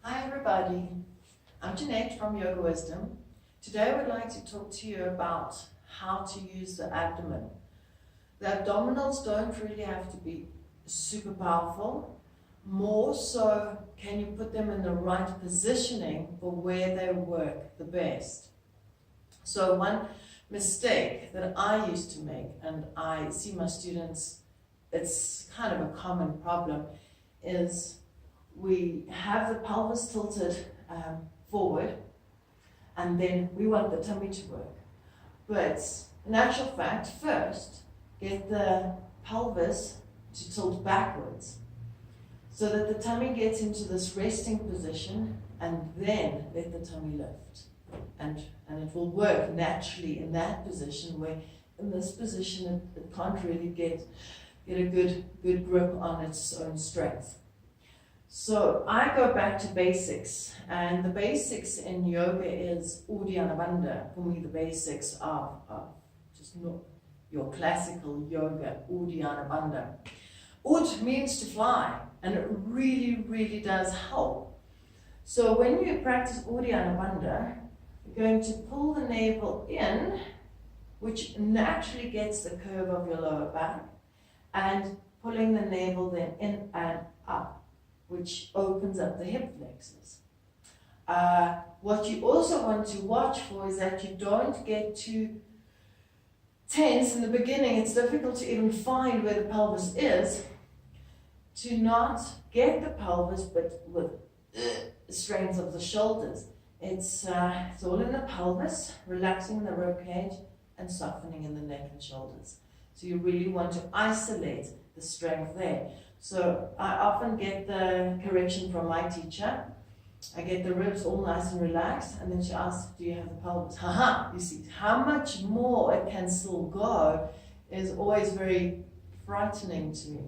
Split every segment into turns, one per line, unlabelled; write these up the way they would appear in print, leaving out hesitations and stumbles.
Hi everybody, I'm Jeanette from Yoga Wisdom. Today I would like to talk to you about how to use the abdomen. The abdominals don't really have to be super powerful. More so, can you put them in the right positioning for where they work the best? So one mistake that I used to make, and I see my students, it's kind of a common problem, is we have the pelvis tilted forward, and then we want the tummy to work. But in actual fact, first, get the pelvis to tilt backwards so that the tummy gets into this resting position, and then let the tummy lift. And it will work naturally in that position, where in this position it can't really get a good grip on its own strength. So I go back to basics, and the basics in yoga is Uddiyana Bandha. For me, the basics are just not your classical yoga, Uddiyana Bandha. Ud means to fly, and it really does help. So when you practice Uddiyana Bandha, you're going to pull the navel in, which naturally gets the curve of your lower back, and pulling the navel then in and up, which opens up the hip flexors. What you also want to watch for is that you don't get too tense in the beginning. It's difficult to even find where the pelvis is. To not get the pelvis, but with strength of the shoulders. It's all in the pelvis, relaxing the rib cage and softening in the neck and shoulders. So you really want to isolate the strength there. So I often get the correction from my teacher. I get the ribs all nice and relaxed, and then she asks, do you have the pelvis? Haha, you see, how much more it can still go is always very frightening to me.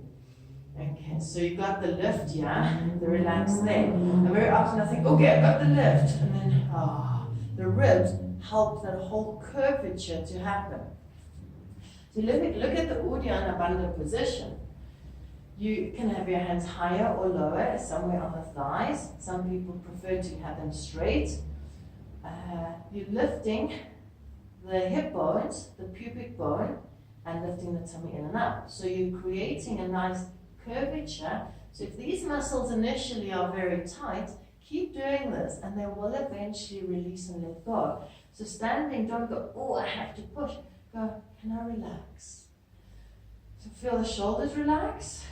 Okay, so you got the lift, yeah, the relax there. And very often I think, okay, I got the lift, and then, the ribs help that whole curvature to happen. So look at the Uddiyana Bandha position. You can have your hands higher or lower, somewhere on the thighs. Some people prefer to have them straight. You're lifting the hip bones, the pubic bone, and lifting the tummy in and up. So you're creating a nice curvature. So if these muscles initially are very tight, keep doing this, and they will eventually release and let go. So standing, don't go, oh, I have to push. Go, can I relax? So feel the shoulders relax,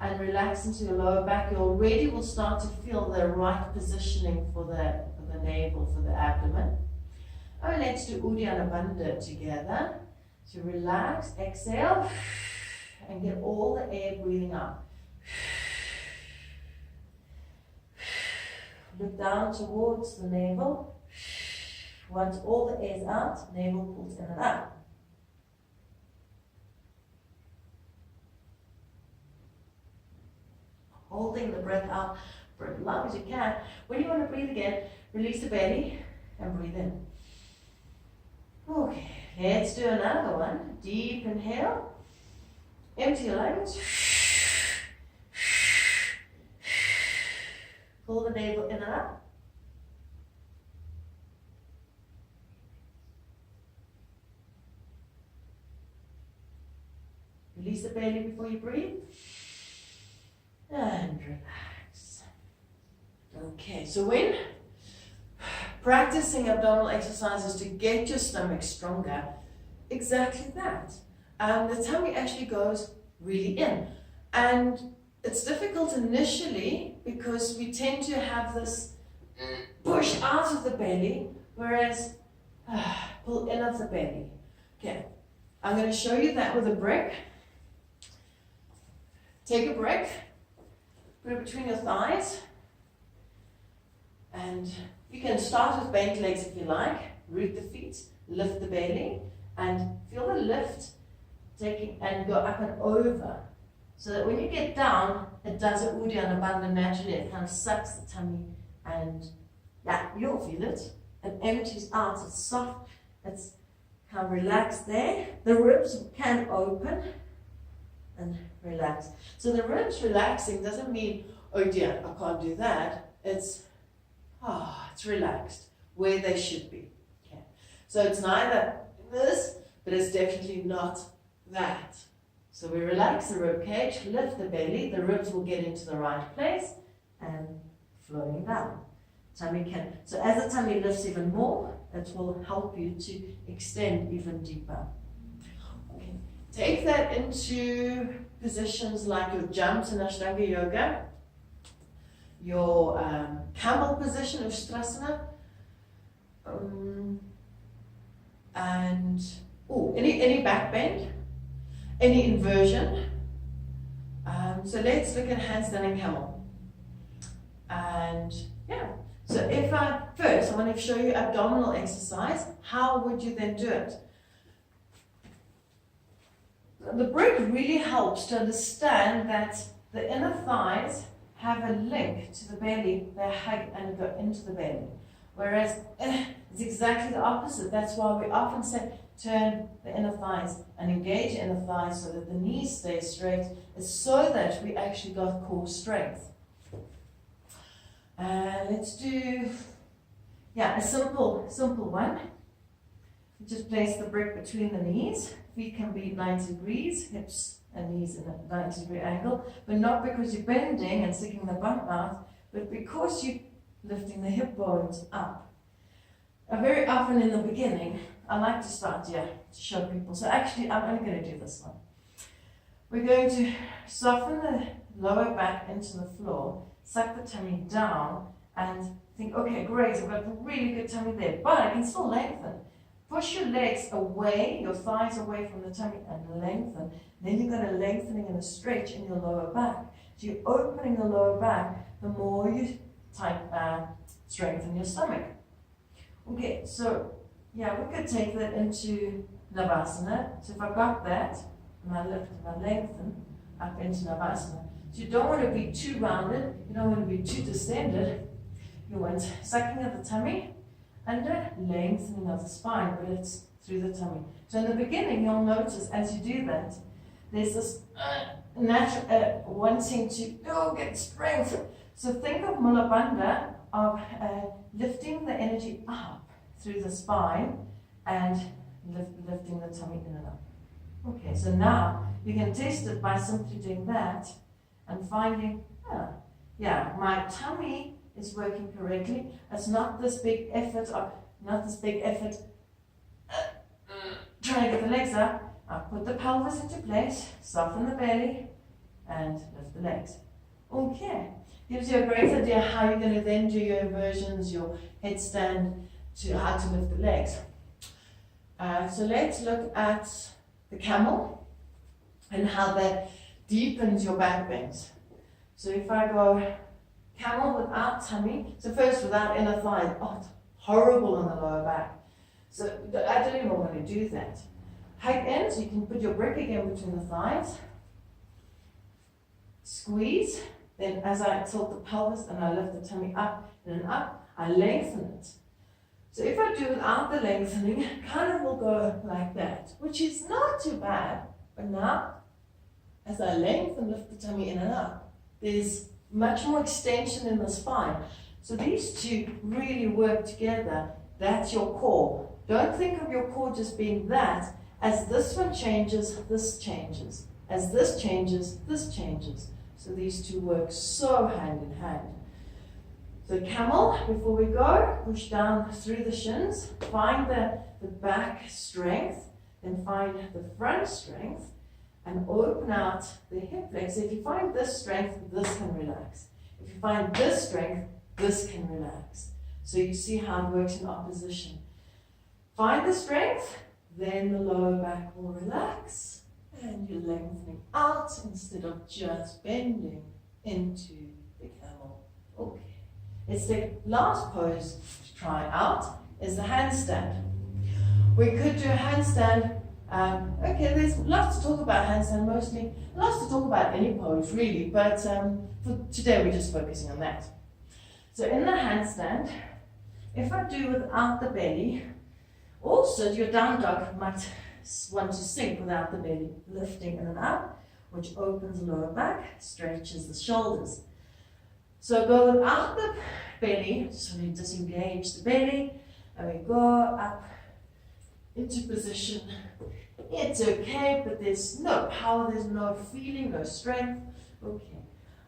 and relax into your lower back. You already will start to feel the right positioning for the navel, for the abdomen. Oh, let's do Uddiyana Bandha together. So relax, exhale, and get all the air breathing out. Look down towards the navel. Once all the air is out, navel pulls in and up. Holding the breath out for as long as you can. When you want to breathe again, release the belly and breathe in. Okay, let's do another one. Deep inhale. Empty your lungs. Pull the navel in and up. Release the belly before you breathe. And relax. Okay, so when practicing abdominal exercises to get your stomach stronger, exactly that. The tummy actually goes really in. And it's difficult initially because we tend to have this push out of the belly, whereas pull in of the belly. Okay, I'm going to show you that with a brick. Take a brick. Put it between your thighs, and you can start with bent legs if you like. Root the feet, lift the belly, and feel the lift taking and go up and over. So that when you get down, it does an Uddiyana Bandha naturally. It kind of sucks the tummy, and yeah, you'll feel it. It empties out. It's soft. It's kind of relaxed there. The ribs can open and relax. So the ribs relaxing doesn't mean, oh dear, I can't do that. It's relaxed, where they should be. Okay. So it's neither this, but it's definitely not that. So we relax the rib cage, lift the belly, the ribs will get into the right place, and flowing down. Tummy can, so as the tummy lifts even more, it will help you to extend even deeper. Okay. Take that into positions like your jumps in Ashtanga Yoga, your camel position, Ustrasana, and any back bend, any inversion. So let's look at handstanding camel. And yeah, so if first I want to show you abdominal exercise. How would you then do it? The brick really helps to understand that the inner thighs have a link to the belly. They hug and go into the belly. Whereas it's exactly the opposite. That's why we often say turn the inner thighs and engage the inner thighs so that the knees stay straight. It's so that we actually got core strength. Let's do, a simple one. Just place the brick between the knees. Feet can be 90 degrees, hips and knees in a 90-degree angle, but not because you're bending and sticking the bum out, but because you're lifting the hip bones up. Very often in the beginning, I like to start here to show people. So actually, I'm only going to do this one. We're going to soften the lower back into the floor, suck the tummy down, and think, okay, great, I've got a really good tummy there, but I can still lengthen. Push your legs away, your thighs away from the tummy, and lengthen. Then you've got a lengthening and a stretch in your lower back. So you're opening the lower back, the more you strengthen your stomach. Okay, so yeah, we could take that into Navasana. So if I got that, and I lift and I lengthen up into Navasana. So you don't want to be too rounded, you don't want to be too distended. You want sucking of the tummy, and a lengthening of the spine, but it's through the tummy. So in the beginning, you'll notice as you do that, there's this natural wanting to get strength. So think of Mula Bandha, of lifting the energy up through the spine and lifting the tummy in and up. Okay, so now you can test it by simply doing that and finding, my tummy is working correctly. It's not this big effort, trying to get the legs up. I put the pelvis into place, soften the belly, and lift the legs. Okay, gives you a great idea how you're going to then do your inversions, your headstand, to how to lift the legs. So let's look at the camel and how that deepens your back bends. So if I go camel without tummy, so first without inner thighs, it's horrible on the lower back. So I don't even want to do that. Hug in, so you can put your brick again between the thighs. Squeeze, then as I tilt the pelvis and I lift the tummy up and up, I lengthen it. So if I do without the lengthening, it kind of will go like that, which is not too bad. But now, as I lengthen, lift the tummy in and up, there's much more extension in the spine. So these two really work together. That's your core. Don't think of your core just being that. As this one changes, this changes. As this changes, this changes. So these two work so hand in hand. So camel, before we go, push down through the shins, find the back strength, then find the front strength, and open out the hip flex. So if you find this strength, this can relax. If you find this strength, this can relax. So you see how it works in opposition. Find the strength, then the lower back will relax, and you're lengthening out instead of just bending into the camel. Okay. Let's take last pose to try out is the handstand. We could do a handstand. There's lots to talk about handstand, mostly lots to talk about any pose really, but for today we're just focusing on that. So in the handstand, if I do without the belly, also your down dog might want to sink without the belly, lifting in and up, which opens the lower back, stretches the shoulders. So go out the belly, so we disengage the belly, and we go up into position. It's okay, but there's no power, there's no feeling, no strength. Okay.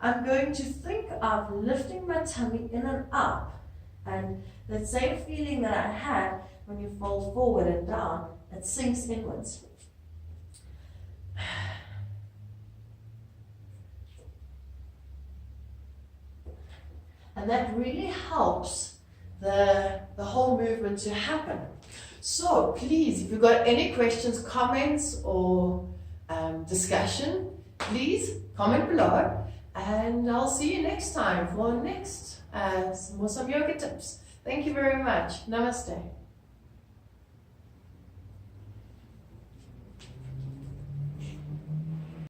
I'm going to think of lifting my tummy in and up, and that same feeling that I had when you fold forward and down, it sinks inwards. And that really helps the whole movement to happen. So please, if you've got any questions, comments, or discussion, please comment below. And I'll see you next time for some more yoga tips. Thank you very much. Namaste.